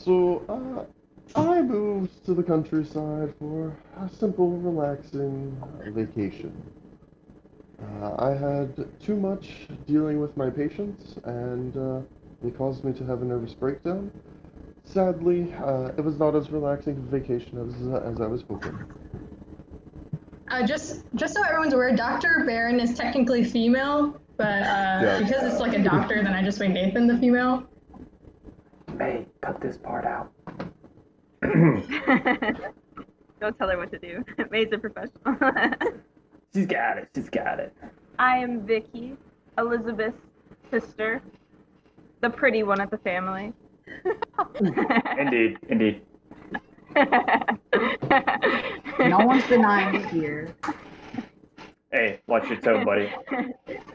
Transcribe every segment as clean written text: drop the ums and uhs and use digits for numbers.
I moved to the countryside for a simple, relaxing vacation. I had too much dealing with my patients, and it caused me to have a nervous breakdown. Sadly, it was not as relaxing a vacation as I was hoping. Just so everyone's aware, Dr. Barron is technically female, but Yes. because it's like a doctor, then I just made Nathan the female. May, cut this part out. Don't tell her what to do. May's a professional. She's got it. She's got it. I am Vicky, Elizabeth's sister, the pretty one of the family. Indeed, indeed. No one's denying it here. Hey, watch your tone, buddy.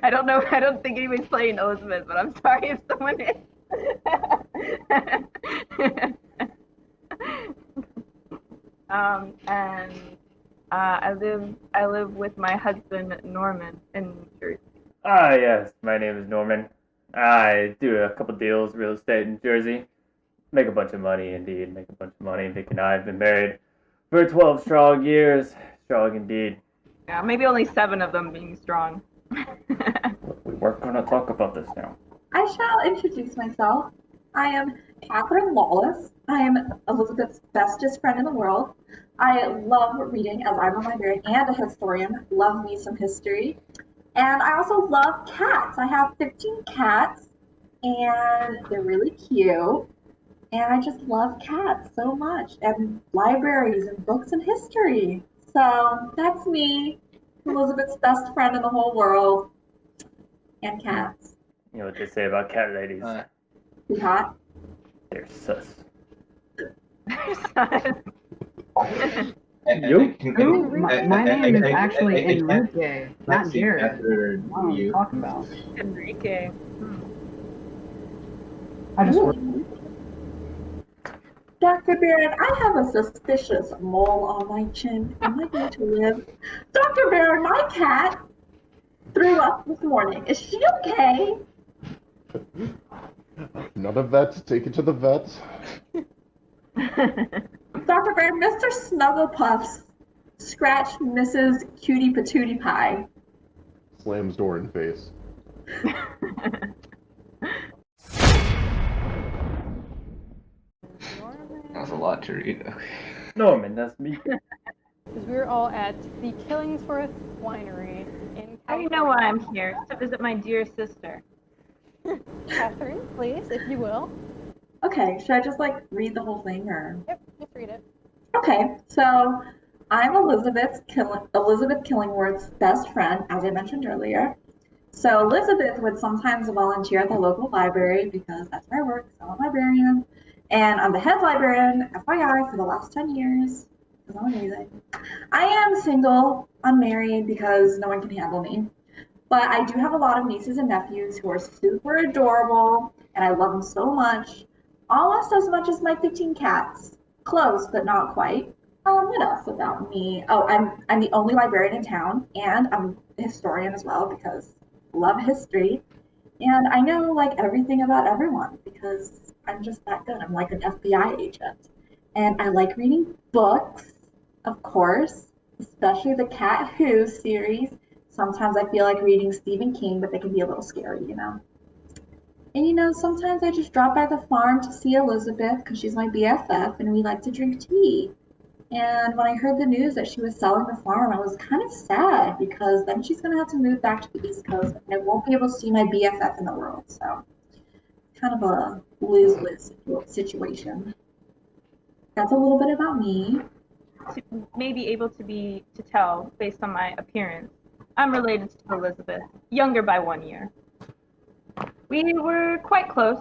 I don't know. I don't think anyone's playing Elizabeth, but I'm sorry if someone is. And I live with my husband Norman in New Jersey. Ah, yes, my name is Norman. I do a couple deals, real estate in Jersey. Make a bunch of money, indeed. Make a bunch of money. Vic and I have been married for 12 strong years. Strong indeed. Yeah, maybe only 7 of them being strong. We weren't going to talk about this now. I shall introduce myself. I am Catherine Lawless. I am Elizabeth's bestest friend in the world. I love reading as I'm a librarian and a historian. Love me some history. And I also love cats. I have 15 cats and they're really cute. And I just love cats so much and libraries and books and history. So that's me, Elizabeth's best friend in the whole world, and cats. You know what they say about cat ladies? You hot? They're sus. My name is actually Enrique, not Jared. What are you talking about? Enrique. I just Dr. Barron, I have a suspicious mole on my chin. Am I going to live? Dr. Barron, my cat threw up this morning. Is she okay? None of that. Take it to the vet. Dr. Barron, Mr. Snugglepuffs scratched Mrs. Cutie Patootie Pie. Slams door in face. That was a lot to read. Norman, that's me. Because we're all at the Killingsworth Winery in How do you know why I'm here? To visit my dear sister. Catherine, please, if you will. Okay, should I just read the whole thing or? Yep, just read it. Okay, so I'm Elizabeth Killingworth's best friend, as I mentioned earlier. So Elizabeth would sometimes volunteer at the local library because that's where I work, so I'm a librarian. And I'm the head librarian, FYI, for the last 10 years, because I'm amazing. I am single, unmarried, because no one can handle me. But I do have a lot of nieces and nephews who are super adorable, and I love them so much. Almost as much as my 15 cats. Close, but not quite. What else about me? Oh, I'm the only librarian in town, and I'm a historian as well because I love history. And I know everything about everyone because I'm just that good. I'm like an FBI agent. And I like reading books, of course, especially the Cat Who series. Sometimes I feel like reading Stephen King, but they can be a little scary, you know. And sometimes I just drop by the farm to see Elizabeth because she's my BFF and we like to drink tea. And when I heard the news that she was selling the farm, I was kind of sad because then she's going to have to move back to the East Coast and I won't be able to see my BFF in the world. So, kind of a lose-lose situation. That's a little bit about me. To may be able to tell based on my appearance, I'm related to Elizabeth, younger by 1 year. We were quite close,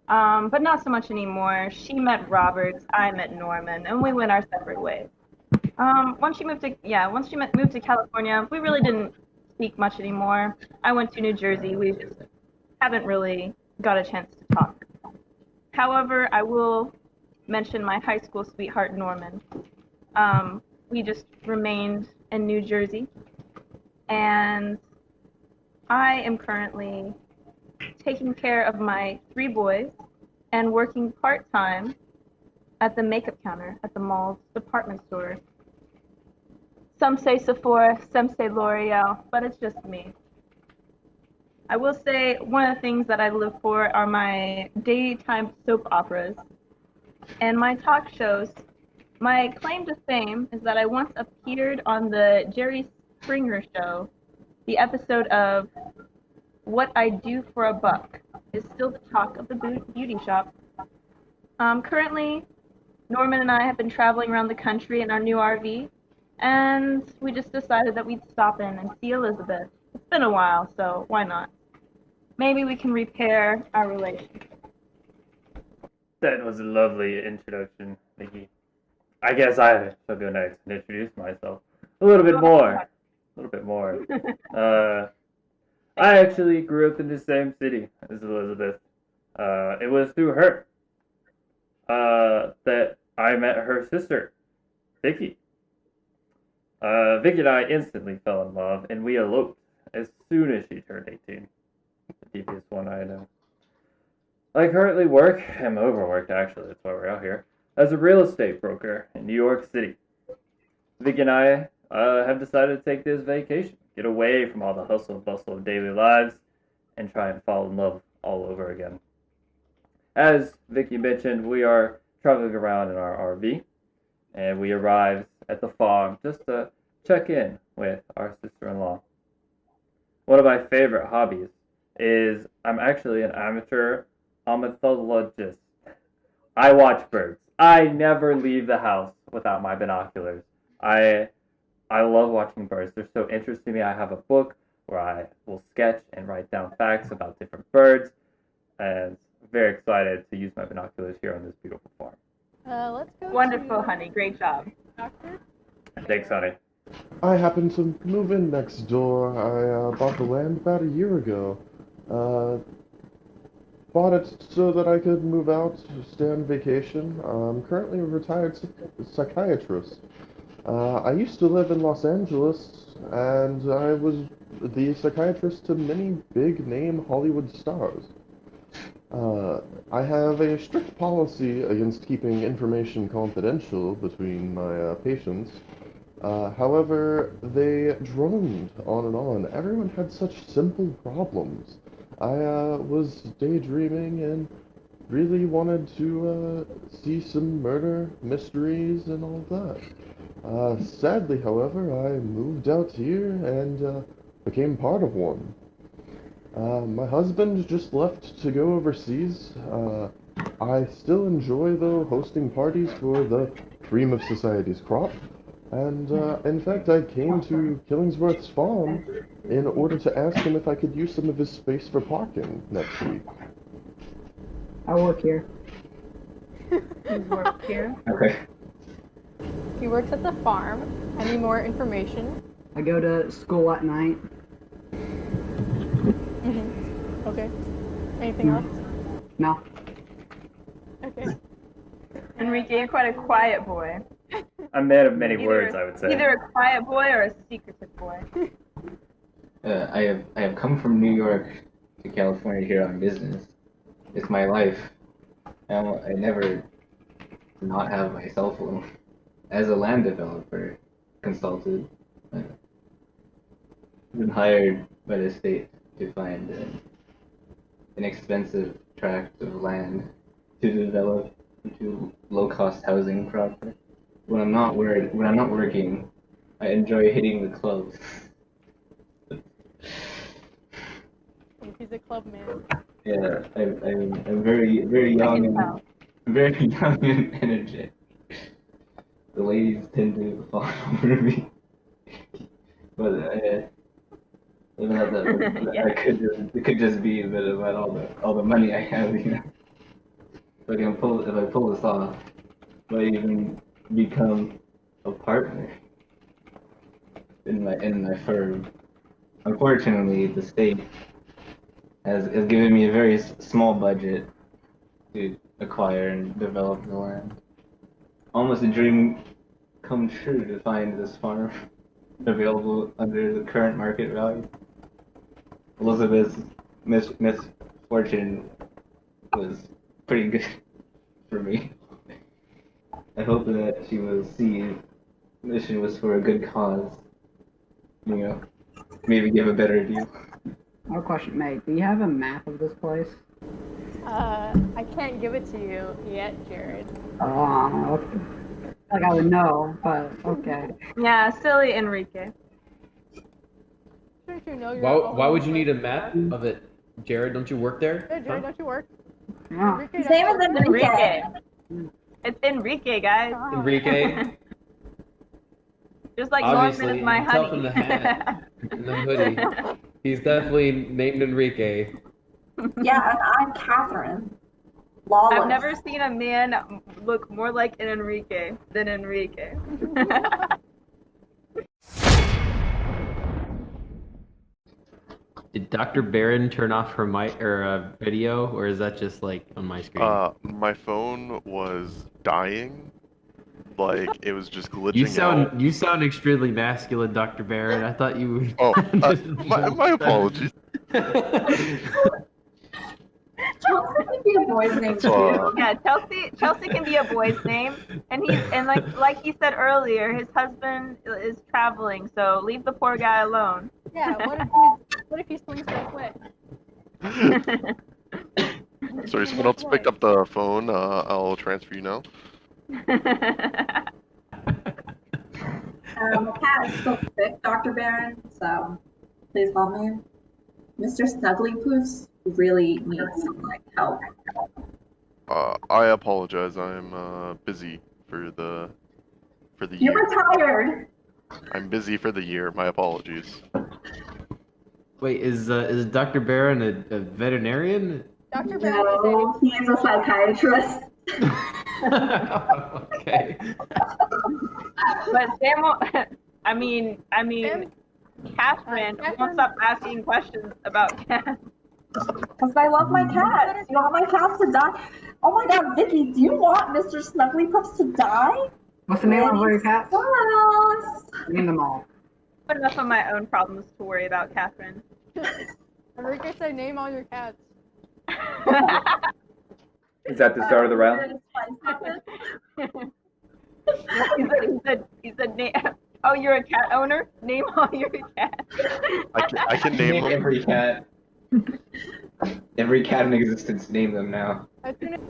but not so much anymore. She met Roberts, I met Norman, and we went our separate ways. Once she moved to California, we really didn't speak much anymore. I went to New Jersey. We just haven't really got a chance to talk. However, I will mention my high school sweetheart, Norman. We just remained in New Jersey, and I am currently taking care of my 3 boys and working part-time at the makeup counter at the mall's department store. Some say Sephora, some say L'Oreal, but it's just me. I will say one of the things that I live for are my daytime soap operas and my talk shows. My claim to fame is that I once appeared on the Jerry Springer show. The episode of What I Do for a Buck is still the talk of the beauty shop. Currently, Norman and I have been traveling around the country in our new RV, and we just decided that we'd stop in and see Elizabeth. It's been a while, so why not? Maybe we can repair our relationship. That was a lovely introduction, Nikki. I guess I shall go next and introduce myself a little bit more. A little bit more. I actually grew up in the same city as Elizabeth. It was through her that I met her sister, Vicky. Vicky and I instantly fell in love, and we eloped as soon as she turned 18. The deepest one I know. I currently work, I'm overworked actually, that's why we're out here, as a real estate broker in New York City. Vicky and I have decided to take this vacation, get away from all the hustle and bustle of daily lives, and try and fall in love all over again. As Vicky mentioned, we are traveling around in our RV, and we arrived at the farm just to check in with our sister-in-law. One of my favorite hobbies is I'm actually an amateur ornithologist. I watch birds. I never leave the house without my binoculars. I love watching birds. They're so interesting to me. I have a book where I will sketch and write down facts about different birds, and I'm very excited to use my binoculars here on this beautiful farm. Let's go. Wonderful, honey. Great job. Doctor? Thanks, honey. I happened to move in next door. I bought the land about a year ago. Bought it so that I could move out, stay on vacation. I'm currently a retired psychiatrist. I used to live in Los Angeles, and I was the psychiatrist to many big-name Hollywood stars. I have a strict policy against keeping information confidential between my patients. However, they droned on and on. Everyone had such simple problems. I was daydreaming and really wanted to see some murder mysteries and all that. Sadly, however, I moved out here and became part of one. My husband just left to go overseas. I still enjoy, though, hosting parties for the cream of society's crop. And, in fact, I came to Killingsworth's farm in order to ask him if I could use some of his space for parking next week. I work here. You work here? Okay. He works at the farm. Any more information? I go to school at night. Mm-hmm. Okay. Anything else? No. Okay. Enrique, you're quite a quiet boy. I'm a man of many words, I would say. Either a quiet boy or a secretive boy. I have come from New York to California here on business. It's my life. I never not have my cell phone. As a land developer consultant, I've been hired by the state to find an expensive tract of land to develop into low-cost housing projects. When I'm not working, I enjoy hitting the clubs. He's a club man. Yeah, I'm very young and very young and energetic. The ladies tend to fall over me, but Yeah. it could just be a bit about all the money I have, you know. If I pull this off, I might even become a partner in my firm. Unfortunately, the state has given me a very small budget to acquire and develop the land. Almost a dream come true to find this farm available under the current market value. Elizabeth's misfortune was pretty good for me. I hope that she will see that she was for a good cause. You know, maybe give a better deal. No question, Meg. Do you have a map of this place? I can't give it to you yet, Jared. Oh, okay. Like I would know, but okay. Yeah, silly Enrique. Don't you know you're Why would you always need a map of it, Jared? Don't you work there? Yeah, Jared, Huh? don't you work? Yeah. Enrique, His don't you name is work there? Enrique. It's Enrique, guys. Enrique, Just like Norman obviously, is my you can tell honey. from the hat and the hoodie. He's definitely named Enrique. Yeah, and I'm Catherine. Lawless. I've never seen a man look more like an Enrique than Enrique. Did Dr. Barron turn off her mic or video, or is that just like on my screen? My phone was dying. Like, it was just glitching You sound extremely masculine, Dr. Barron. I thought you would. Oh, my apologies. Chelsea can be a boy's name So, too. Yeah, Chelsea can be a boy's name, and like you said earlier, his husband is traveling, so leave the poor guy alone. Yeah, what if he swings both ways? Sorry, someone else picked up the phone. I'll transfer you now. The cat is still sick, Dr. Barron, so please call me. Mr. Snugglypoofs really needs some help. I apologize. I'm busy for the You're year. retired. I'm busy for the year. My apologies. Wait, is Dr. Barron a veterinarian? Dr. Barron No, he is a psychiatrist. Okay. But Sam, I mean, Catherine won't stop asking questions about cats. Because I love my cats. You want my cats to die? Oh my god, Vicky, do you want Mr. Snugglypuffs to die? What's the name of your cat? Yes. Name them all. But enough of my own problems to worry about, Catherine. Enrique said, name all your cats. Is that the start of the round? he said, oh, you're a cat owner? Name all your cats. I can name them. Every cat. Every cat in existence, name them now. As soon as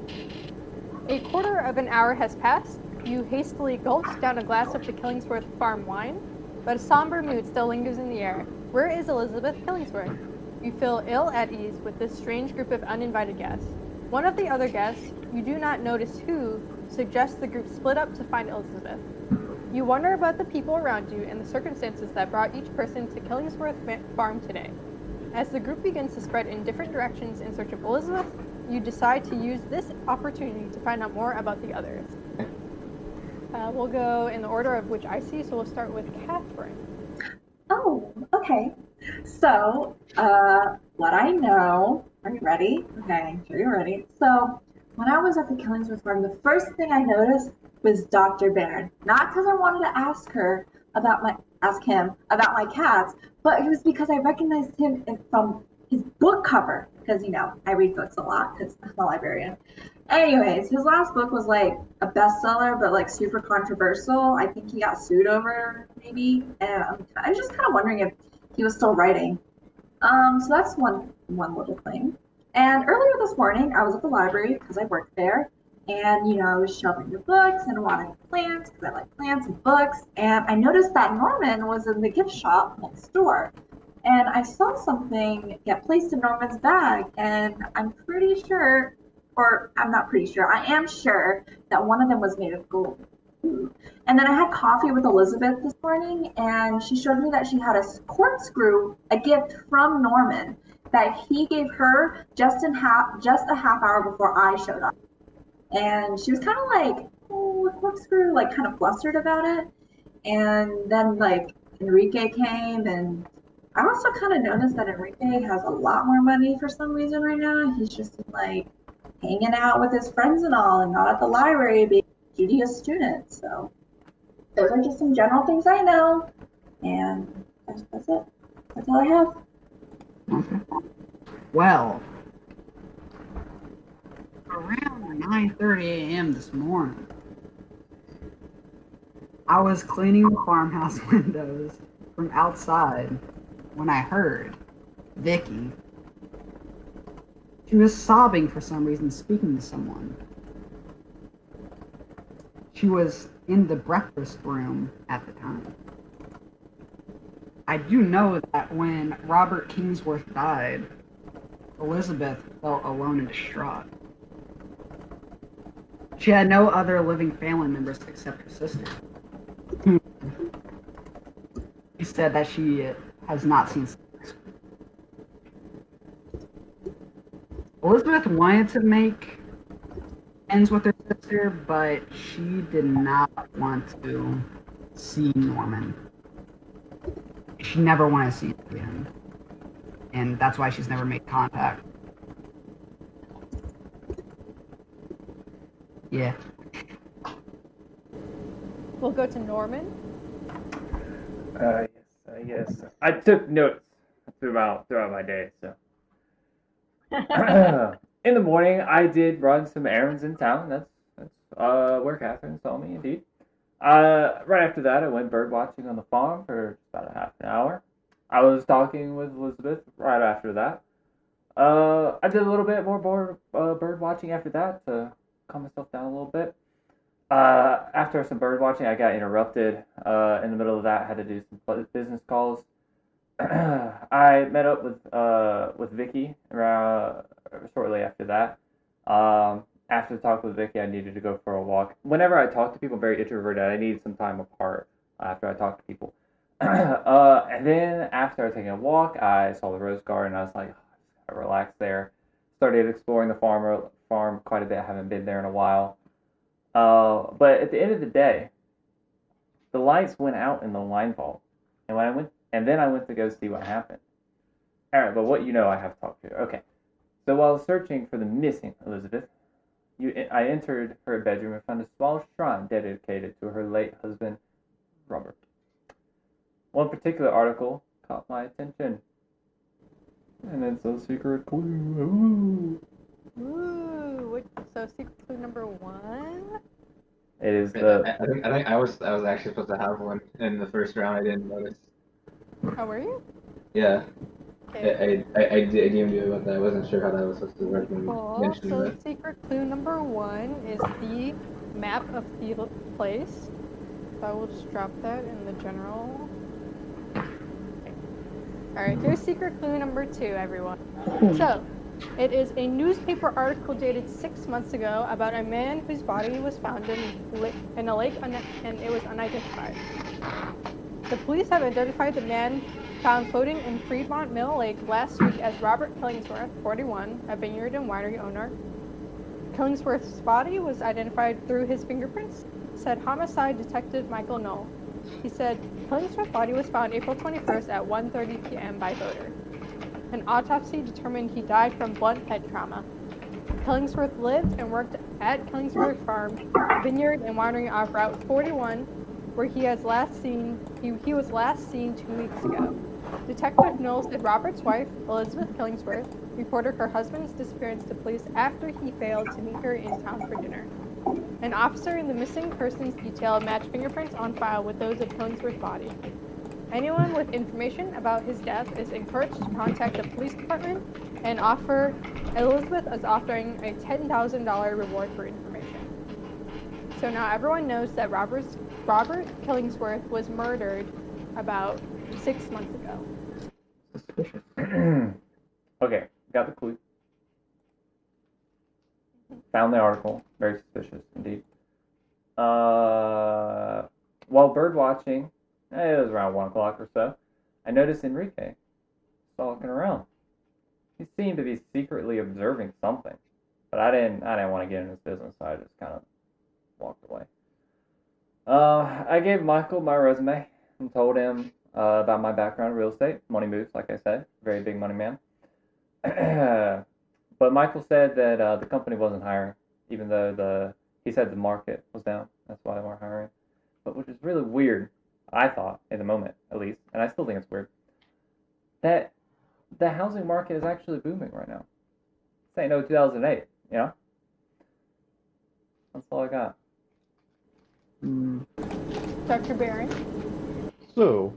a quarter of an hour has passed, you hastily gulp down a glass of the Killingsworth farm wine, but a somber mood still lingers in the air. Where is Elizabeth Killingsworth? You feel ill at ease with this strange group of uninvited guests. One of the other guests, you do not notice who, suggests the group split up to find Elizabeth. You wonder about the people around you and the circumstances that brought each person to Killingsworth Farm today. As the group begins to spread in different directions in search of Elizabeth, you decide to use this opportunity to find out more about the others. We'll go in the order of which I see, so we'll start with Catherine. Oh, okay. So, what I know, are you ready? Okay, I'm sure you're ready. So, when I was at the Killingsworth Farm, the first thing I noticed was Dr. Barron. Not because I wanted to ask him about my cats, but it was because I recognized him from his book cover. Because, I read books a lot because I'm a librarian. Anyways, his last book was like a bestseller, but like super controversial. I think he got sued over, maybe. And I was just kind of wondering if he was still writing. So that's one little thing. And earlier this morning, I was at the library because I worked there. And, I was shelving the books and wanting plants because I like plants and books. And I noticed that Norman was in the gift shop next door. And I saw something get placed in Norman's bag. And I'm pretty sure, or I'm not pretty sure, I am sure that one of them was made of gold. And then I had coffee with Elizabeth this morning, and she showed me that she had a corkscrew, a gift from Norman, that he gave her just a half hour before I showed up. And she was kind of like, oh, a corkscrew, like kind of flustered about it. And then like Enrique came, and I also kind of noticed that Enrique has a lot more money for some reason right now. He's just like hanging out with his friends and all, and not at the library being a studious student. So those are just some general things I know, and that's it. That's all I have. Okay. Well, around 9:30 a.m. this morning, I was cleaning the farmhouse windows from outside when I heard Vicky. She was sobbing for some reason, speaking to someone. She was in the breakfast room at the time. I do know that when Robert Kingsworth died, Elizabeth felt alone and distraught. She had no other living family members except her sister. She said that she has not seen. Elizabeth wanted to make ends with her sister, but she did not want to see Norman. She never wanted to see him again. And that's why she's never made contact. Yeah. We'll go to Norman. Yes. I took notes throughout my day, so. In the morning, I did run some errands in town. That's where Catherine saw me, indeed. Right after that, I went bird watching on the farm for about a half an hour. I was talking with Elizabeth right after that. I did a little bit more bird watching after that to calm myself down a little bit. After some bird watching, I got interrupted. In the middle of that, I had to do some business calls. I met up with Vicky shortly after that. After the talk with Vicky, I needed to go for a walk. Whenever I talk to people, I'm very introverted. I need some time apart after I talk to people. And then after I was taking a walk, I saw the rose garden. I was like, oh, I just gotta relax there. Started exploring the farm quite a bit. I haven't been there in a while. But at the end of the day, the lights went out in the line vault, and then I went to go see what happened. All right, but what I have to talk to. Okay, so while searching for the missing Elizabeth, I entered her bedroom and found a small shrine dedicated to her late husband, Robert. One particular article caught my attention, and it's a secret clue. Ooh, so secret clue number 1? It is I think I was actually supposed to have one in the first round. I didn't notice. Oh, were you? Yeah. Okay. I didn't do about that. I wasn't sure how that was supposed to work when Cool. mentioning So that. secret clue number 1 is the map of the place. So I will just drop that in the general. Okay. Alright, here's secret clue number 2, everyone. So, it is a newspaper article dated 6 months ago about a man whose body was found in a lake and it was unidentified. The police have identified the man found floating in Fremont Mill Lake last week as Robert Killingsworth, 41, a vineyard and winery owner. Killingsworth's body was identified through his fingerprints, said homicide detective Michael Knoll. He said Killingsworth's body was found April 21st at 1:30 p.m. by boater. An autopsy determined he died from blunt head trauma. Killingsworth lived and worked at Killingsworth Farm, vineyard and winery off Route 41, where he was last seen 2 weeks ago. Detective Knoll said Robert's wife, Elizabeth Killingsworth, reported her husband's disappearance to police after he failed to meet her in town for dinner. An officer in the missing persons detail matched fingerprints on file with those of Killingsworth's body. Anyone with information about his death is encouraged to contact the police department and Elizabeth is offering a $10,000 reward for information. So now everyone knows that Robert Killingsworth was murdered about 6 months ago. Suspicious. Okay, got the clue. Found the article. Very suspicious indeed. While bird watching, it was around 1 o'clock or so, I noticed Enrique stalking around. He seemed to be secretly observing something, but I didn't want to get in his business, so I just kind of walked away. I gave Michael my resume and told him about my background in real estate, money moves, like I said, very big money man. But Michael said that the company wasn't hiring, even though he said the market was down. That's why they weren't hiring. But which is really weird, I thought, in the moment, at least, and I still think it's weird, that the housing market is actually booming right now. This ain't no 2008, you know? That's all I got. Dr. Barron. So,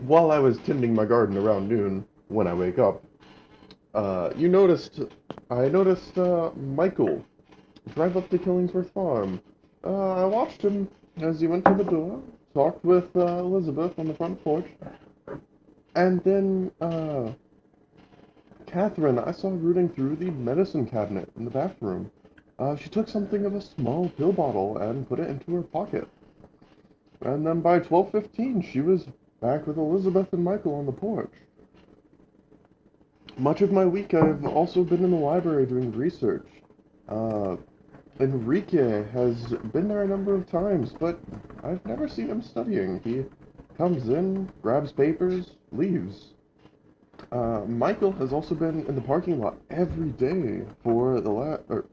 while I was tending my garden around noon, when I wake up, I noticed Michael drive up to Killingsworth Farm. I watched him as he went to the door, talked with Elizabeth on the front porch, and then Catherine I saw rooting through the medicine cabinet in the bathroom. She took something of a small pill bottle and put it into her pocket. And then by 12:15, she was back with Elizabeth and Michael on the porch. Much of my week, I've also been in the library doing research. Uh, Enrique has been there a number of times, but I've never seen him studying. He comes in, grabs papers, leaves. Michael has also been in the parking lot every day for the or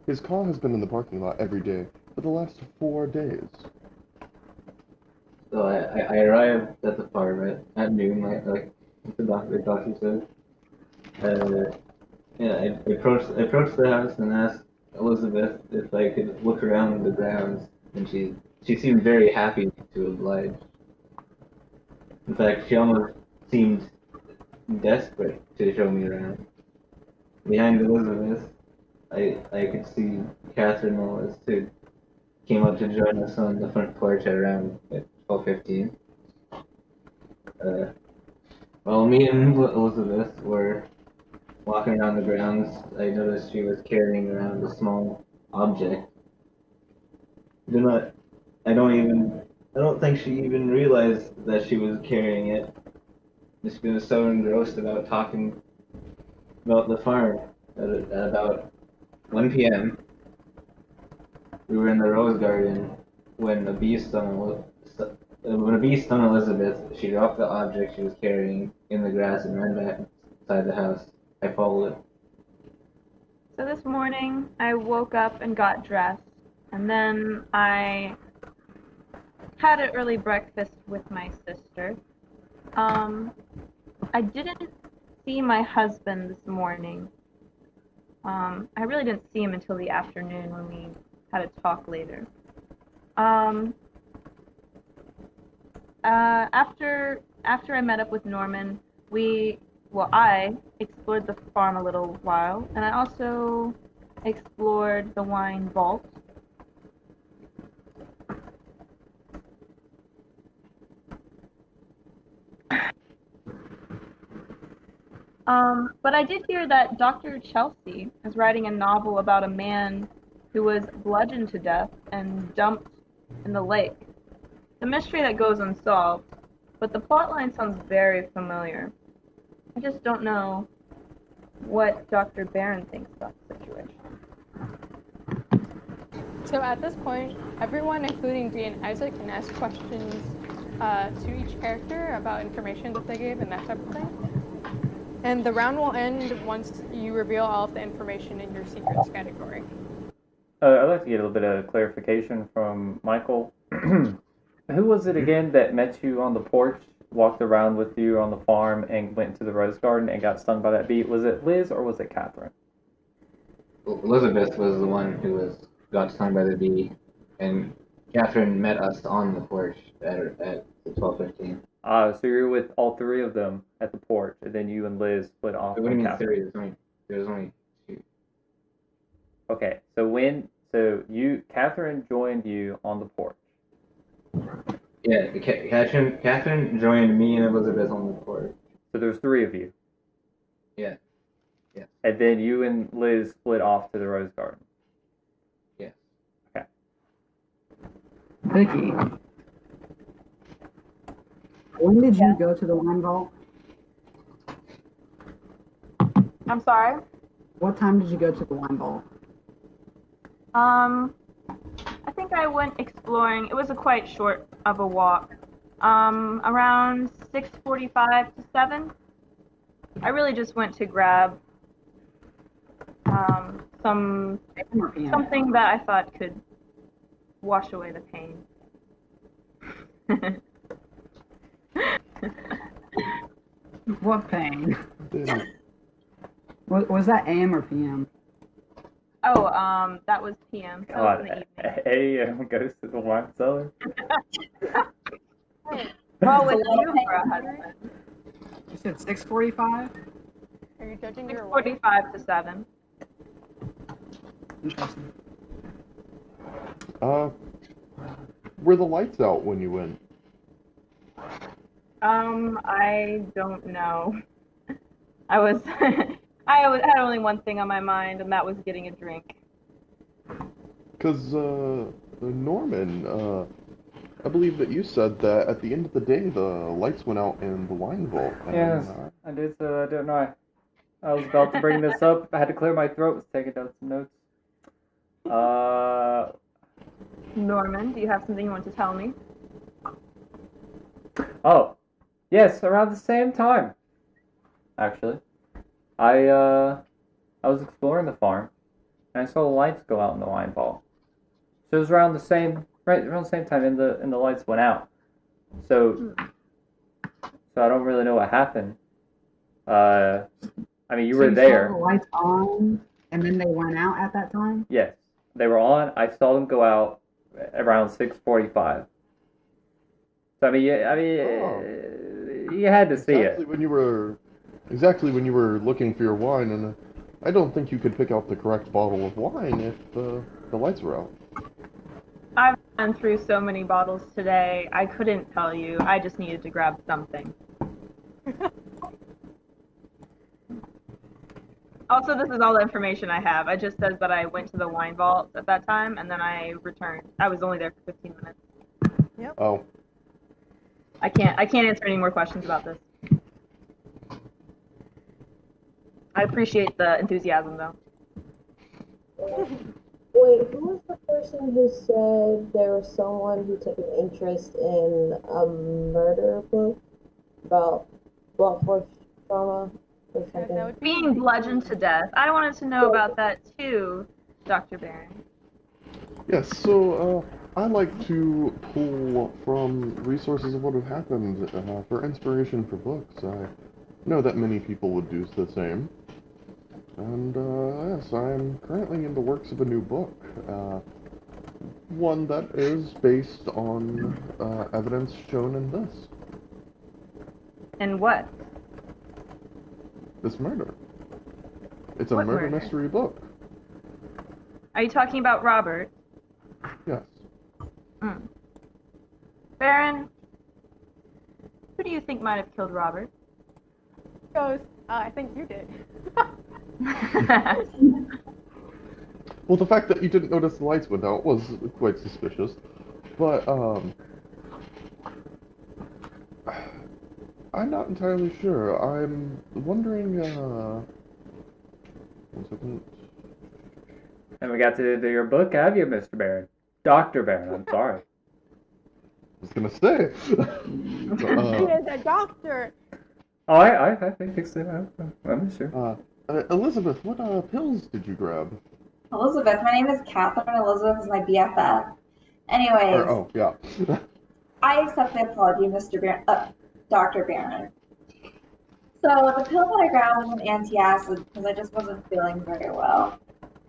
his car has been in the parking lot every day for the last 4 days. So I arrived at the farm at noon, like the doctor said. Yeah, I approached the house and asked Elizabeth if I could look around the grounds, and she seemed very happy to oblige. In fact, she almost seemed desperate to show me around. Behind Elizabeth, I could see Catherine Wallace too. Came up to join us on the front porch at around 12:15. While me and Elizabeth were walking around the grounds, I noticed she was carrying around a small object. Do not, I don't think she even realized that she was carrying it. She was so engrossed about talking about the farm at about 1 p.m. We were in the rose garden when a bee stung Elizabeth. She dropped the object she was carrying in the grass and ran back inside the house. I followed it. So this morning, I woke up and got dressed, and then I had an early breakfast with my sister. I didn't see my husband this morning. I really didn't see him until the afternoon when we had a talk later. After I met up with Norman, I explored the farm a little while, and I also explored the wine vault. But I did hear that Dr. Chelsea is writing a novel about a man who was bludgeoned to death and dumped in the lake. The mystery that goes unsolved, but the plotline sounds very familiar. I just don't know what Dr. Barron thinks about the situation. So at this point, everyone, including Dee and Isaac, can ask questions to each character about information that they gave and that type of thing. And the round will end once you reveal all of the information in your secrets category. I'd like to get a little bit of clarification from Michael. Who was it again that met you on the porch, walked around with you on the farm, and went to the rose garden and got stung by that bee? Was it Liz or was it Catherine? Elizabeth was the one who got stung by the bee, and Catherine met us on the porch at 12:15. So you're with all three of them at the porch, and then you and Liz split off. What do you mean Catherine. three? There's only two. Okay, Catherine joined you on the porch. Yeah, Catherine joined me and Elizabeth on the porch. So there's three of you. Yeah. And then you and Liz split off to the rose garden. Yes. Okay. Vicky, when did you go to the wine vault? I'm sorry? What time did you go to the wine vault? I think I went exploring. It was a quite short of a walk. Around 6:45 to 7. I really just went to grab something that I thought could wash away the pain. What pain? Was that AM or PM? Oh, that was PM. That was in the God, evening. AM goes to the wine cellar. Well, with It's a lot you of for a husband. You said 6:45. Are you judging your wife? 6:45 to 7. Interesting. Were the lights out when you went? I don't know. I was had only one thing on my mind, and that was getting a drink. Because, Norman, I believe that you said that at the end of the day, the lights went out in the wine vault. Yes, I did, so I don't know. I was about to bring this up. I had to clear my throat. Was taking down some notes. Norman, do you have something you want to tell me? Oh, yes, around the same time. Actually, I was exploring the farm, and I saw the lights go out in the wine vault. So it was around the same time, and the lights went out. So I don't really know what happened. I mean, you So were you there. saw the lights on, and then they went out at that time. Yes, they were on. I saw them go out around 6:45. So I mean, you had to see exactly it. when you were looking for your wine, and I don't think you could pick out the correct bottle of wine if the lights were out. I've gone through so many bottles today, I couldn't tell you. I just needed to grab something. Also, this is all the information I have. It just says that I went to the wine vault at that time, and then I returned. I was only there for 15 minutes. Oh, I can't answer any more questions about this. I appreciate the enthusiasm, though. Wait, who was the person who said there was someone who took an interest in a murder book about blunt force trauma or something? That would be Being bludgeoned to death. I wanted to know about that too, Dr. Barron. yes. So, I like to pull from resources of what have happened for inspiration for books. I know that many people would do the same. And, yes, I'm currently in the works of a new book. One that is based on evidence shown in And what? this murder. It's a What murder murder? mystery book. Are you talking about Robert? Yes. Baron, who do you think might have killed Robert? goes. I think you did. Well, the fact that you didn't notice the lights went out was quite suspicious. But, I'm not entirely sure. I'm wondering, one second. And we got to do your book, have you, Mr. Barron? Dr. Barron, I'm sorry. I was gonna say. He is a doctor. Oh, I think so. I'm sure. Elizabeth, what pills did you grab? Elizabeth, my name is Catherine. Elizabeth is my BFF. Anyways, Oh, yeah. I accept the apology, Dr. Barron. So the pill that I grabbed was an antacid because I just wasn't feeling very well.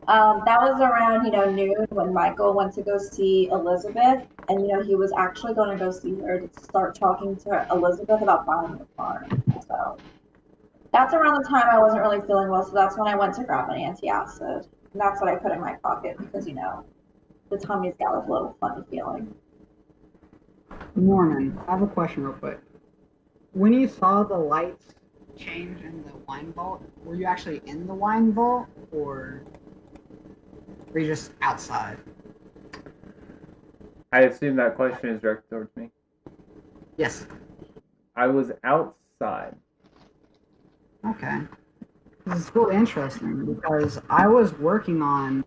That was around, noon when Michael went to go see Elizabeth, and he was actually going to go see her to start talking to Elizabeth about buying the farm. So that's around the time I wasn't really feeling well, so that's when I went to grab an antacid. And that's what I put in my pocket because, the tummy's got a little funny feeling. Norman, I have a question real quick. When you saw the lights change in the wine vault, were you actually in the wine vault, or were you just outside? I assume that question is directed towards me. Yes. I was outside. Okay. This is really interesting because I was working on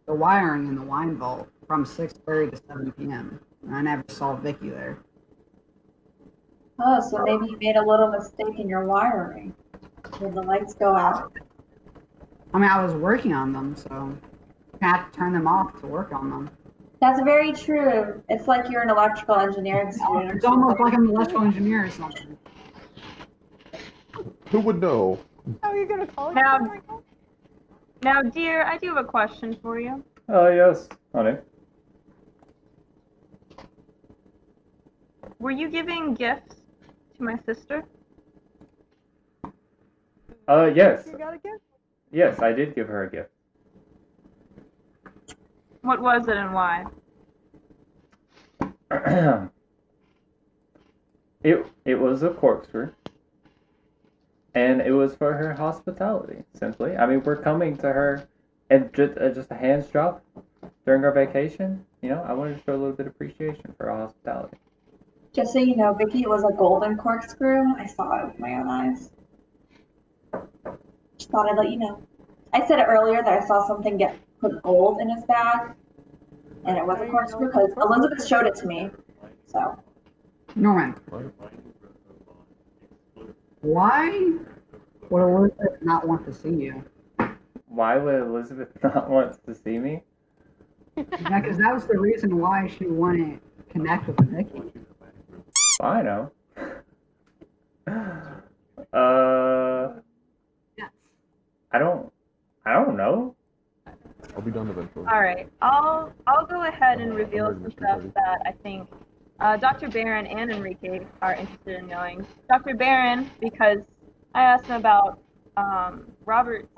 the wiring in the wine vault from 6:30 to 7 p.m. and I never saw Vicky there. Oh, so maybe you made a little mistake in your wiring. Did the lights go out? I mean, I was working on them, so I had to turn them off to work on them. That's very true. It's like you're an electrical engineering student. It's almost like I'm an electrical engineer or something. Who would know? How are you gonna call it? Now- Michael? Now, dear, I do have a question for you. Oh, yes, honey. Were you giving gifts to my sister? Yes. You got a gift? Yes, I did give her a gift. What was it and why? It was a corkscrew. And it was for her hospitality, simply. I mean, we're coming to her and just a hand's drop during our vacation. You know, I wanted to show a little bit of appreciation for our hospitality. Just so you know, Vicky, it was a golden corkscrew. I saw it with my own eyes. Just thought I'd let you know. I said earlier that I saw something get put gold in his bag, and it was a corkscrew because Elizabeth showed it to me. So. Norman, why would Elizabeth not want to see you? Why would Elizabeth not want to see me? Yeah, because that was the reason why she wanted to connect with Vicky. I know. Yes. I don't know. I'll be done eventually. All right, I'll go ahead and reveal some stuff that I think Dr. Barron and Enrique are interested in knowing. Dr. Barron, because I asked him about Robert's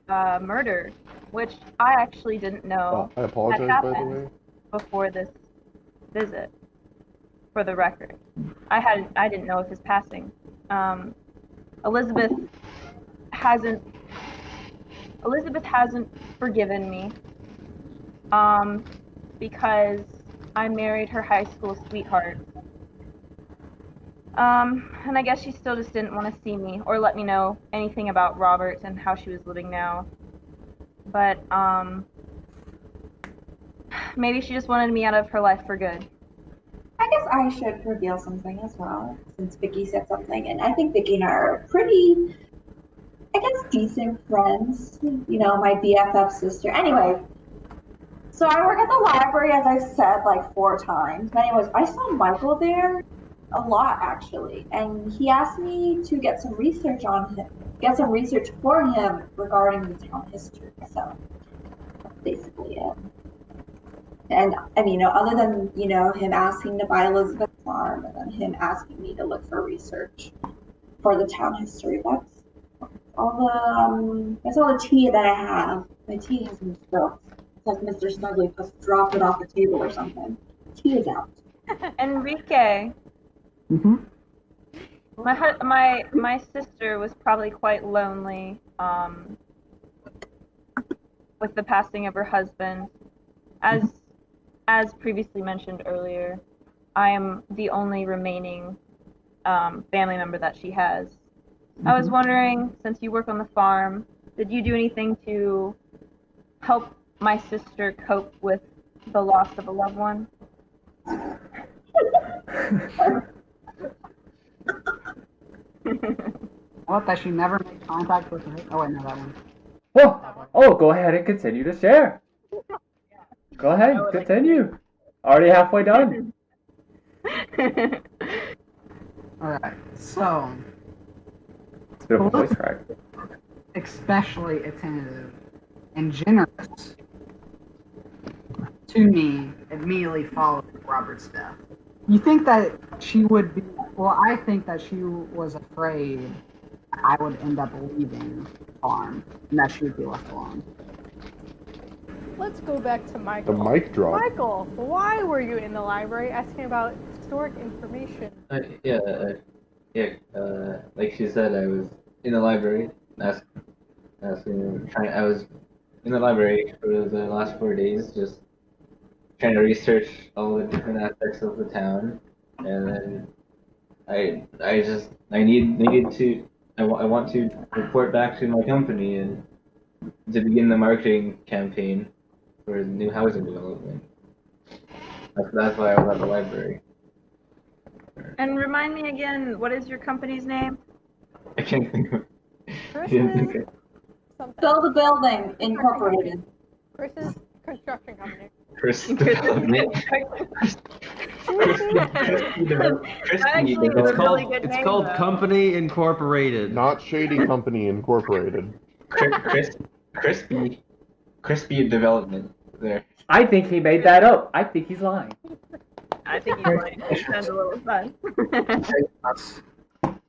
murder, which I actually didn't know I had apologize, by the happened way. before this visit. For the record, I didn't know of his passing. Elizabeth hasn't forgiven me because I married her high school sweetheart. And I guess she still just didn't want to see me or let me know anything about Robert and how she was living now. But maybe she just wanted me out of her life for good. I guess I should reveal something as well, since Vicky said something, and I think Vicky and I are pretty, I guess, decent friends. You know, my BFF sister. Anyway, so I work at the library, as I've said like 4 times. But anyways, I saw Michael there a lot actually, and he asked me to get some research on him, get some research for him regarding the town history. So that's basically it. And I mean, other than him asking to buy Elizabeth Farm, and then him asking me to look for research for the town history, that's all the tea that I have. My tea has been spilled. It's like Mr. Snuggly just dropped it off the table or something. Tea is out. Enrique, Mm-hmm. my sister was probably quite lonely with the passing of her husband. As previously mentioned earlier, I am the only remaining family member that she has. I was wondering, since you work on the farm, did you do anything to help my sister cope with the loss of a loved one? What, that she never made contact with her? Oh, I know that one. Oh, go ahead and continue to share. Go ahead, continue. Already halfway done. Alright, so, It's a bit of a voice crack. especially attentive and generous to me immediately following Robert's death. You think that she would be, well, I think that she was afraid I would end up leaving the farm and that she would be left alone. Let's go back to Michael. The mic drop. Michael, why were you in the library asking about historic information? Like she said, I was in the library. I was in the library for the last 4 days, just trying to research all the different aspects of the town, and then I want to report back to my company and to begin the marketing campaign for new housing development. That's why I was at the library. And remind me again, what is your company's name? I can't think of Chris's something. Build a Building Incorporated. Chris's construction company. Chris. Actually, it's a really good It's name, called though. Company Incorporated. Not Shady Company Incorporated. Chris crispy development there. I think he made that up. I think he's lying. I think he's lying. It sounds a little fun.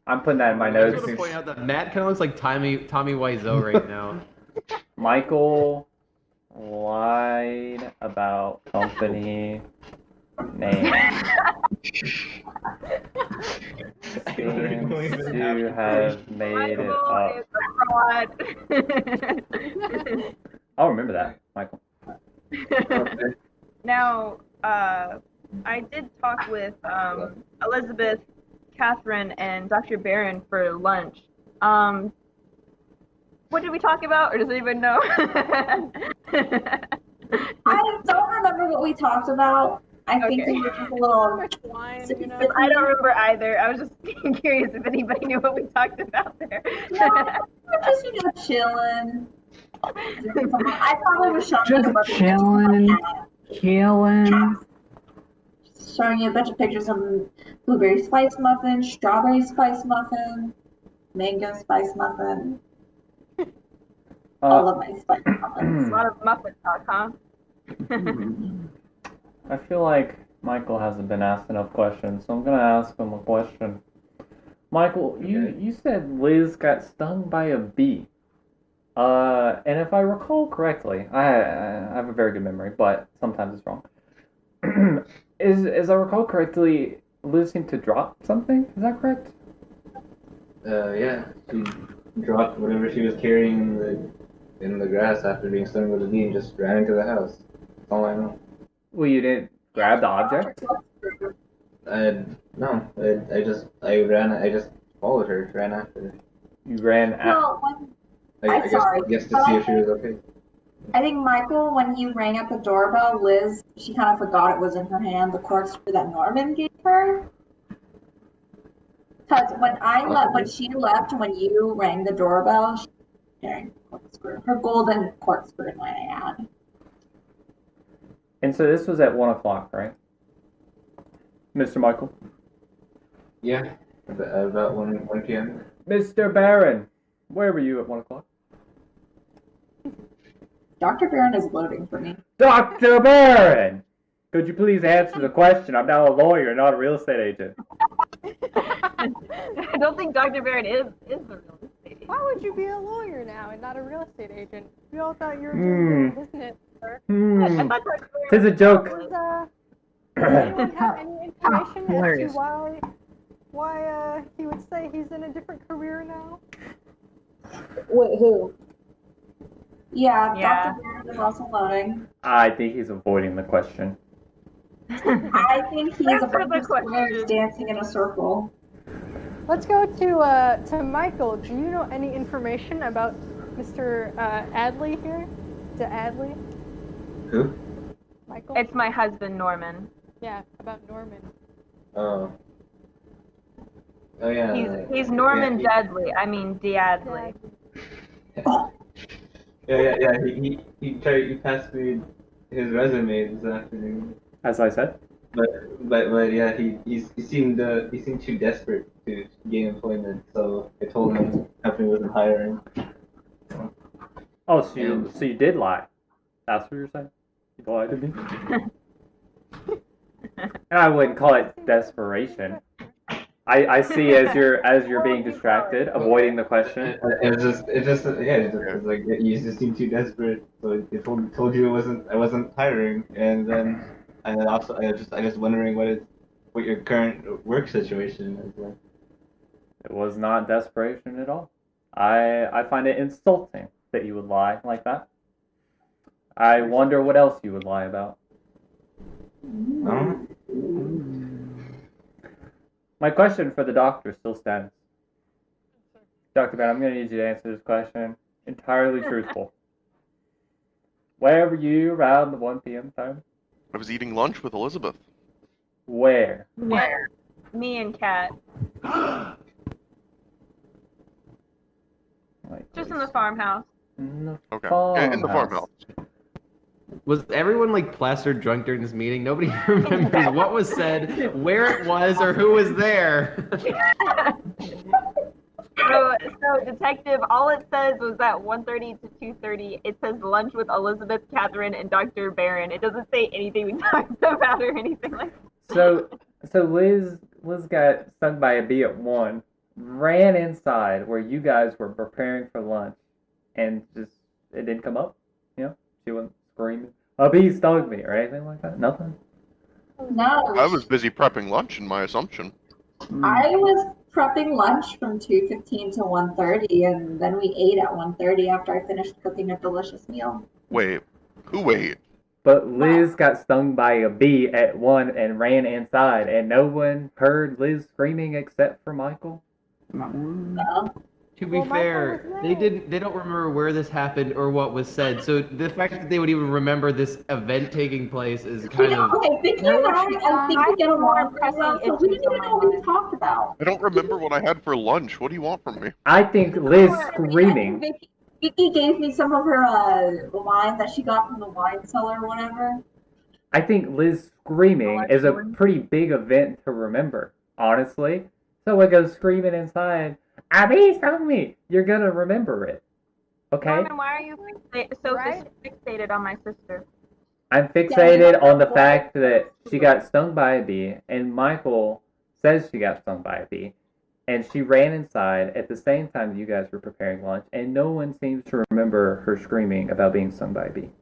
I'm putting that in my I notes. just want to point out that Matt kind of looks like Tommy Wiseau right now. Michael lied about company name. Seems to have made it up. I'll remember that, Michael. Now, I did talk with Elizabeth, Catherine, and Dr. Barron for lunch. What did we talk about, or does anyone know? I don't remember what we talked about. I think Okay. we were just a little. Wine, you know? I don't remember either. I was just curious if anybody knew what we talked about there. No, we're just chilling. I probably was showing you a bunch of chilling. showing you a bunch of pictures of blueberry spice muffin, strawberry spice muffin, mango spice muffin. All of my spice muffins. A lot of muffin talk, huh? I feel like Michael hasn't been asked enough questions, so I'm gonna ask him a question. Michael, you said Liz got stung by a bee. And if I recall correctly, I have a very good memory, but sometimes it's wrong. As I recall correctly, Liz seemed to drop something. Is that correct? Yeah, she dropped whatever she was carrying in the grass after being stung with a bee and just ran into the house. That's all I know. Well, you didn't grab the object? No, I just followed her, ran after her. You ran after. Well, I guess to see if she was okay. I think Michael, when you rang at the doorbell, Liz, she kind of forgot it was in her hand, the corkscrew that Norman gave her. Because when she left, when you rang the doorbell, she was carrying the corkscrew, her golden corkscrew, might I add. And so this was at 1 o'clock, right? Mr. Michael? Yeah, about 1 p.m. Mr. Barron, where were you at 1 o'clock? Dr. Barron is loading for me. Dr. Barron! Could you please answer the question? I'm now a lawyer, not a real estate agent. I don't think Dr. Barron is the real estate agent. Why would you be a lawyer now and not a real estate agent? We all thought you were doing business, sir. I thought Dr. Barron Tis a joke. Does anyone have any information as Hilarious. to why he would say he's in a different career now? Wait, who? Yeah, Yeah. Dr. Barron is also loading. I think he's avoiding the question. I think he's Answer a bunch the of squares question. dancing in a circle. Let's go to Michael. Do you know any information about Mr. Adley here? To Adley? Who? Michael? It's my husband, Norman. Yeah, about Norman. Oh. Oh yeah. He's Norman Yeah, Dudley. I mean Deadley. yeah. He passed me his resume this afternoon. As I said. But yeah, he seemed too desperate to gain employment, so I told him the company wasn't hiring. Oh, so you did lie. That's what you're saying? You lied to me? And I wouldn't call it desperation. I see as you're being distracted, avoiding the question. It's like you just seemed too desperate, so I told you I wasn't hiring, and then also I just wondering what your current work situation is like. It was not desperation at all. I find it insulting that you would lie like that. I wonder what else you would lie about. My question for the doctor still stands. Dr. Ben, I'm going to need you to answer this question entirely truthful. Where were you around the 1 p.m. time? I was eating lunch with Elizabeth. Where? Where? Me and Kat. Just in the farmhouse. Okay. Yeah, in the farmhouse. Was everyone like plastered drunk during this meeting? Nobody remembers what was said, where it was, or who was there. So detective, all it says was that 1:30 to 2:30. It says lunch with Elizabeth, Catherine, and Dr. Barron. It doesn't say anything we talked about or anything like that. So Liz got stung by a bee at 1, ran inside where you guys were preparing for lunch, and just it didn't come up. You know, she wasn't screaming, "A bee stung me" or anything like that. Nothing. No. I was busy prepping lunch, in my assumption. I was prepping lunch from 2:15 to 1:30, and then we ate at 1:30 after I finished cooking a delicious meal. Wait, who ate? But Liz got stung by a bee at 1 and ran inside, and no one heard Liz screaming except for Michael. No. To be fair, they don't remember where this happened or what was said. So the fact that they would even remember this event taking place is kind of. Okay, Vicky and I think we get along pretty well, so we didn't even know what we talked about. I don't remember what I had for lunch. What do you want from me? I think Liz screaming. Vicky gave me some of her wine that she got from the wine cellar or whatever. I think Liz screaming is a pretty big event to remember, honestly. So it goes screaming inside, "A bee stung me!" You're gonna remember it. Okay? Norman, why are you fixated on my sister? I'm fixated on the fact that she got stung by a bee, and Michael says she got stung by a bee, and she ran inside at the same time you guys were preparing lunch, and no one seems to remember her screaming about being stung by a bee.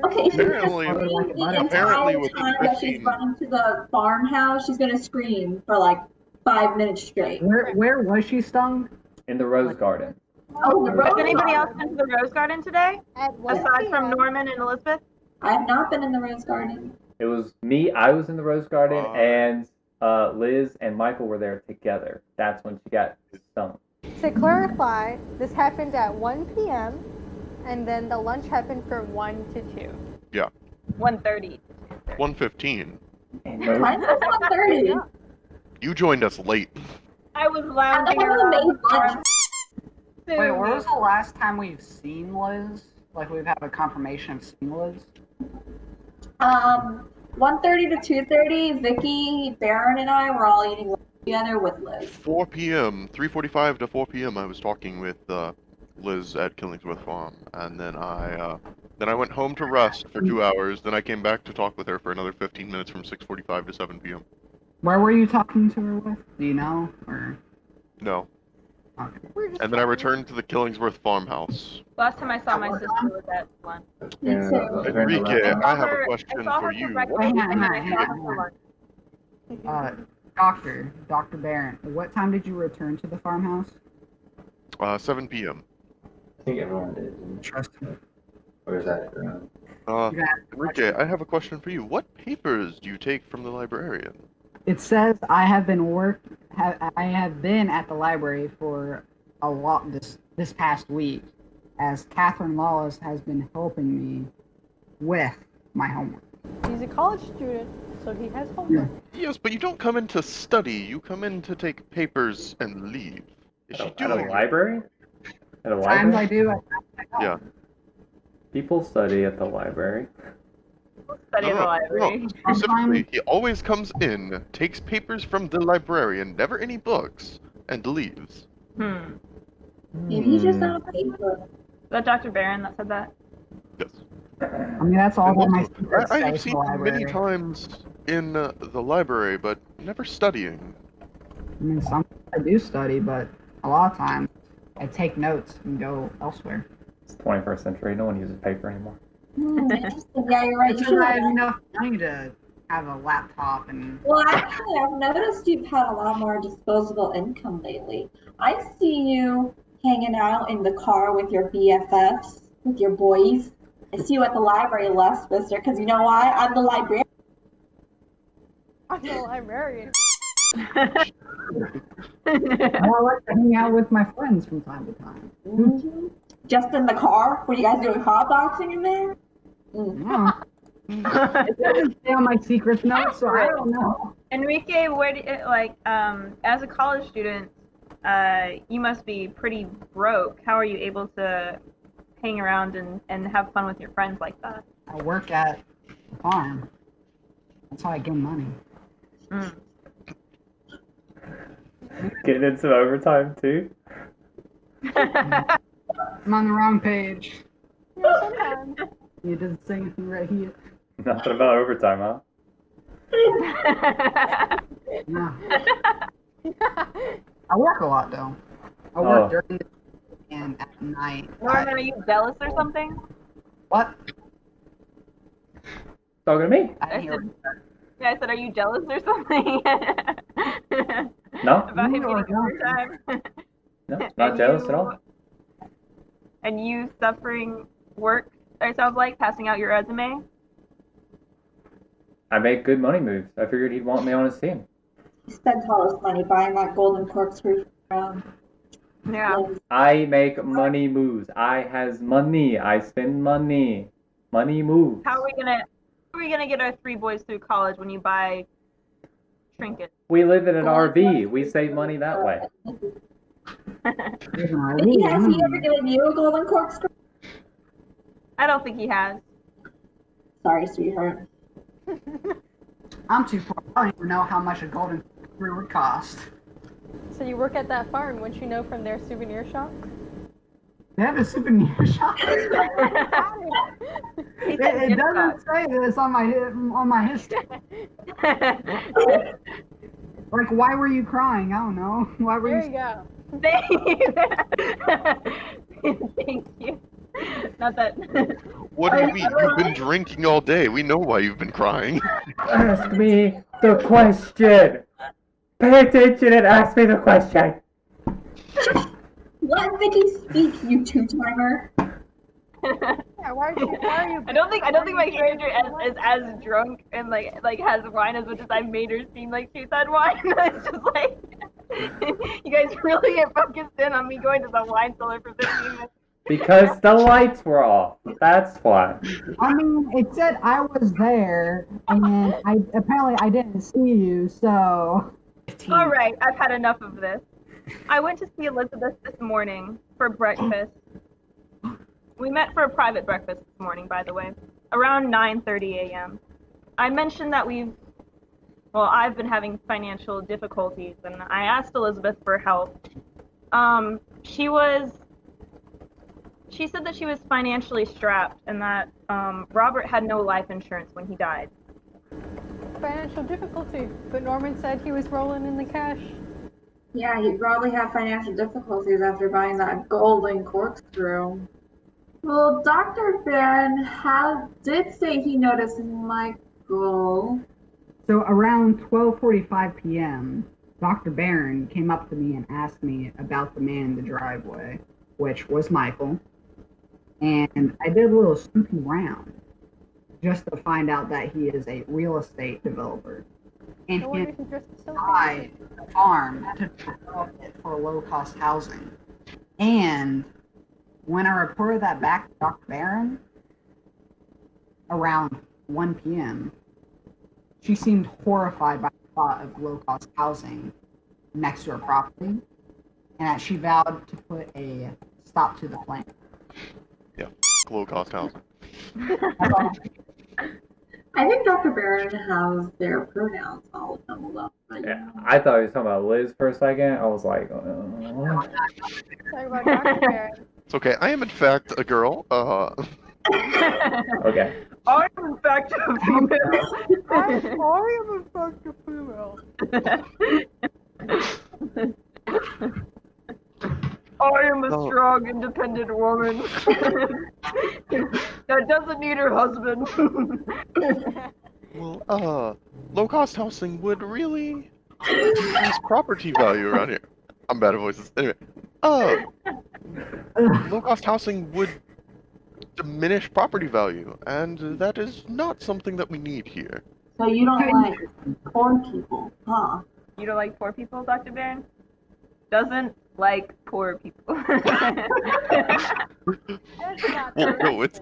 Okay, she's gonna Apparently- scream the apparently entire with the time that she's running to the farmhouse. She's gonna scream for like 5 minutes straight. Where was she stung? In the rose garden. Oh, the Has rose anybody else garden. been to the Rose Garden today? Aside from Norman and Elizabeth? I have not been in the rose garden. It was me, I was in the rose garden, and Liz and Michael were there together. That's when she got stung. To clarify, this happened at 1 p.m. and then the lunch happened from 1 to 2. Yeah. 1:30. 1:15. Mine was 1:30. You joined us late. I was lounging I around made the farm. lunch. Wait, when was the last time we've seen Liz? Like we've had a confirmation of seeing Liz? 1:30 to 2:30, Vicky, Baron, and I were all eating lunch together with Liz. 4 p.m., 3:45 to 4 p.m. I was talking with Liz at Killingsworth Farm, and then I went home to rest for 2 hours. Then I came back to talk with her for another 15 minutes from 6:45 to 7 p.m. Where were you talking to her with? Do you know? Or No. okay. And then I returned to the Killingsworth farmhouse. Last time I saw my sister was at lunch. Enrique, I have a question for you. Dr. Barron, what time did you return to the farmhouse? 7 p.m. I think everyone did. Trust me. Or is that Enrique, I have a question for you. What papers do you take from the librarian? It says I have been at the library for a lot this past week, as Catherine Lawless has been helping me with my homework. He's a college student, so he has homework. Yes, but you don't come in to study. You come in to take papers and leave. Is she At doing a library? At a Times I library? do. I don't. Yeah. People study at the library. Study at the library. No, specifically, he always comes in, takes papers from the librarian, never any books, and leaves. Maybe he's just out of paper. Is that Dr. Barron that said that? Yes. I mean, that's all that my Also, secret I have says seen the him library. many times in the library, but never studying. I mean, sometimes I do study, but a lot of times I take notes and go elsewhere. It's the 21st century. No one uses paper anymore. Interesting. Yeah, you're right. It's because I have enough money to have a laptop and. Well, actually, I've noticed you've had a lot more disposable income lately. I see you hanging out in the car with your BFFs, with your boys. I see you at the library less, mister, because you know why? I'm the librarian. I'm the librarian. I like to hang out with my friends from time to time. Mm-hmm. Just in the car? Were you guys doing hot boxing in there? Yeah. It doesn't say on my secret notes, so I don't know. Enrique, where do as a college student, you must be pretty broke. How are you able to hang around and have fun with your friends like that? I work at the farm. That's how I get money. Getting into overtime too? I'm on the wrong page. Sometimes. It doesn't say anything right here. Nothing about overtime, huh? No. I work a lot though. I Oh. work during the day and at night. Norman, are you jealous or something? What? Talking to me? I didn't hear Yeah, I said, are you jealous or something? No. About him You are getting overtime? No, not jealous at all. And you suffering work, it sounds like, passing out your resume? I make good money moves. I figured he'd want me on his team. He spent all his money buying that golden corkscrew from Yeah. Liz. I make money moves. I has money. I spend money. Money moves. How are we gonna get our 3 boys through college when you buy trinkets? We live in an RV. We save money that way. Has he ever given you a golden corkscrew? I don't think he has. Sorry, sweetheart. I'm too poor. I don't even know how much a golden corkscrew would cost. So you work at that farm, wouldn't you know from their souvenir shop? They have a souvenir shop. It doesn't say this on my history. Like, why were you crying? I don't know. Why were There you? you go. Thank you. Not that. What do you mean? You've been drinking all day. We know why you've been crying. Ask me the question. Pay attention and ask me the question. Let Vicky speak, you two-timer. Yeah, why are you? I don't think my character is as drunk and like has wine as much as I made her seem like she's had wine. It's just like you guys really get focused in on me going to the wine cellar for 15 minutes. Because the lights were off. That's why. I mean, it said I was there, and apparently I didn't see you, so. All right, I've had enough of this. I went to see Elizabeth this morning for breakfast. We met for a private breakfast this morning, by the way, around 9:30 a.m. I mentioned that I've been having financial difficulties, and I asked Elizabeth for help. She said that she was financially strapped and that Robert had no life insurance when he died. Financial difficulty, but Norman said he was rolling in the cash. Yeah, he probably had financial difficulties after buying that golden corkscrew. Well, Dr. Barron did say he noticed Michael. So around 12:45 p.m., Dr. Barron came up to me and asked me about the man in the driveway, which was Michael. And I did a little snooping around just to find out that he is a real estate developer. And No he wonder he dressed so buy a farm to develop it for low-cost housing. And when I reported that back to Dr. Barron, around 1 p.m., she seemed horrified by the thought of low-cost housing next to her property, and that she vowed to put a stop to the plan. Yeah, low cost housing. I think Dr. Barron has their pronouns all jumbled up. Yeah, I thought he was talking about Liz for a second. I was like, Talk about Dr. Barron. It's okay. I am in fact a girl. okay. I'm in fact a female. I am in fact a female. I am a strong, independent woman that doesn't need her husband. Well, low cost housing would really increase property value around here. I'm bad at voices. Anyway, low cost housing would diminish property value, and that is not something that we need here. So you don't like poor people, huh? You don't like poor people, Dr. Barron? Doesn't like poor people. Well, no, it's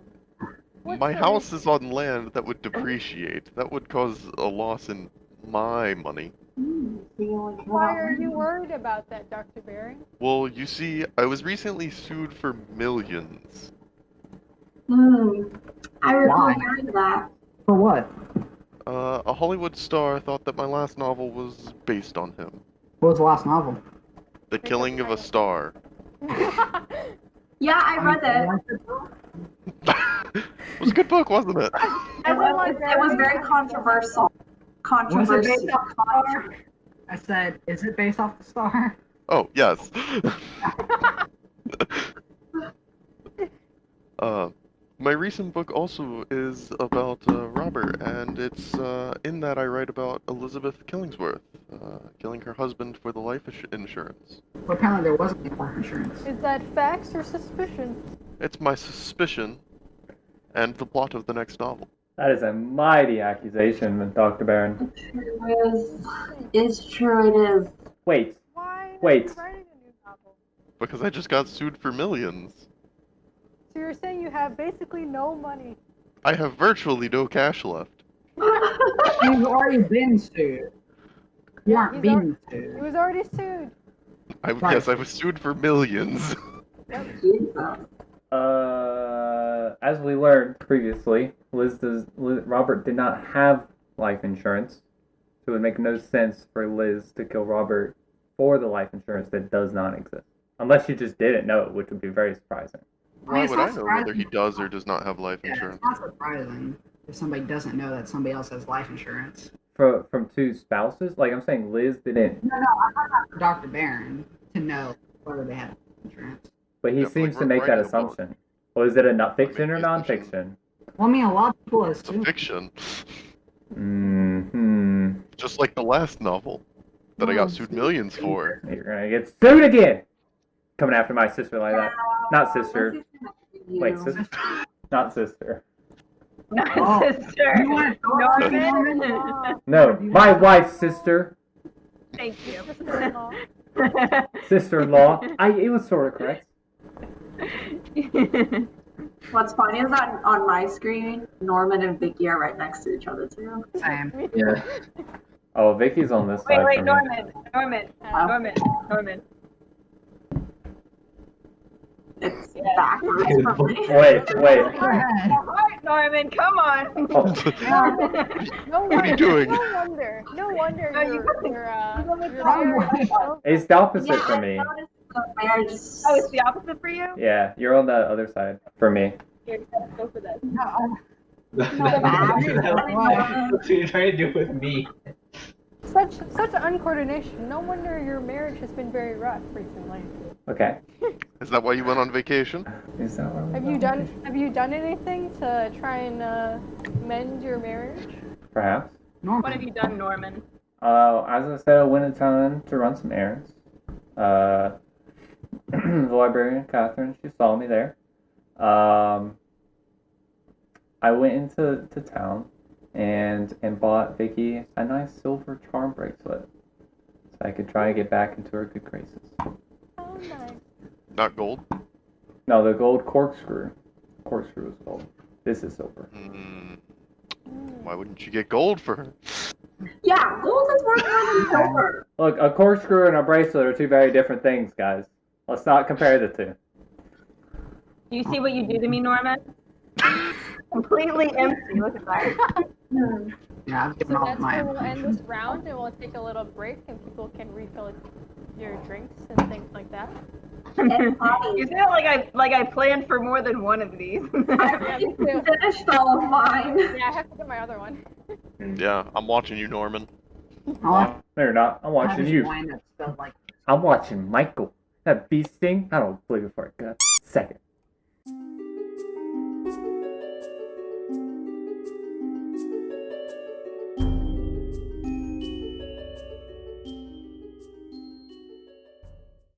my house is on land that would depreciate. That would cause a loss in my money. Why are you worried about that, Dr. Barron? Well, you see, I was recently sued for millions. I recall Why? hearing that. For what? A Hollywood star thought that my last novel was based on him. What was the last novel? The Killing of a Star. Yeah, I read it. It was a good book, wasn't it? It was very controversial. Was it based Controversial. off the star? I said, is it based off the star? Oh, yes. My recent book also is about Robert, and it's in that I write about Elizabeth Killingsworth killing her husband for the life insurance. Well, apparently there wasn't any life insurance. Is that facts or suspicion? It's my suspicion and the plot of the next novel. That is a mighty accusation, Dr. Barron. It's true, it is. Wait. Why? Wait. Are you writing a new novel? Because I just got sued for millions. So you're saying you have basically no money? I have virtually no cash left. You've already been sued. You aren't He's being He sued. was already sued. Yes, I was sued for millions. As we learned previously, Robert did not have life insurance, so it would make no sense for Liz to kill Robert for the life insurance that does not exist. Unless she just didn't know it, which would be very surprising. Why it's would not I know whether he surprising. does or does not have life Yeah, insurance? it's not surprising if somebody doesn't know that somebody else has life insurance. From two spouses? Like, I'm saying Liz didn't, No, I'm talking about for Dr. Barron to know whether they have life insurance. but he Yeah, but, seems like, to make that writing a book. assumption. Well, is it a not fiction or it's fiction. nonfiction? Well, I mean, a lot of people It's a assume. fiction. Mm-hmm. Just like the last novel that I got sued millions for. You're gonna get sued again! Coming after my sister like that. Not sister. Wait, sister? Not sister. Oh, Sister. you want Norman. No, my wife's sister. Thank you. Sister-in-law. Sister-in-law. It was sort of correct. What's funny is that on my screen, Norman and Vicky are right next to each other too. Same. Yeah. Oh, Vicky's on this side Wait, for me. Norman. It's backwards for me. Wait. Go ahead. Alright, Norman, come on. No What are you wonder. doing? No wonder No, you- you're Wrong one. It's the opposite for me. Marriage. Oh, it's the opposite for you? Yeah, you're on the other side for me. Here, go for that. No, That's what you're trying to do with me. such uncoordination. No wonder your marriage has been very rough recently. Okay. Is that why you went on vacation? Is that what Have you done anything to try and mend your marriage? Perhaps. What have Norman. you done, Norman? As I said, I went in town to run some errands. The librarian, Catherine, she saw me there. I went into town and bought Vicky a nice silver charm bracelet so I could try and get back into her good graces. Oh, nice. Not gold? No, the gold corkscrew. Corkscrew is gold. This is silver. Why wouldn't you get gold for her? Yeah, gold is worth more than silver. Look, a corkscrew and a bracelet are two very different things, guys. Let's not compare the two. Do you see what you do to me, Norman? Completely empty. Look at that. Yeah, I've given So off that's my where we'll end this emotions. round, and we'll take a little break, and people can refill your drinks and things like that. You feel like I planned for more than one of these. Yeah, me too. Finished all of mine. Yeah, I have to get my other one. Yeah, I'm watching you, Norman. I'll No, you're not. I'm watching have you. wine that smells like I'm watching Michael. That bee sting, I don't believe it for a good second.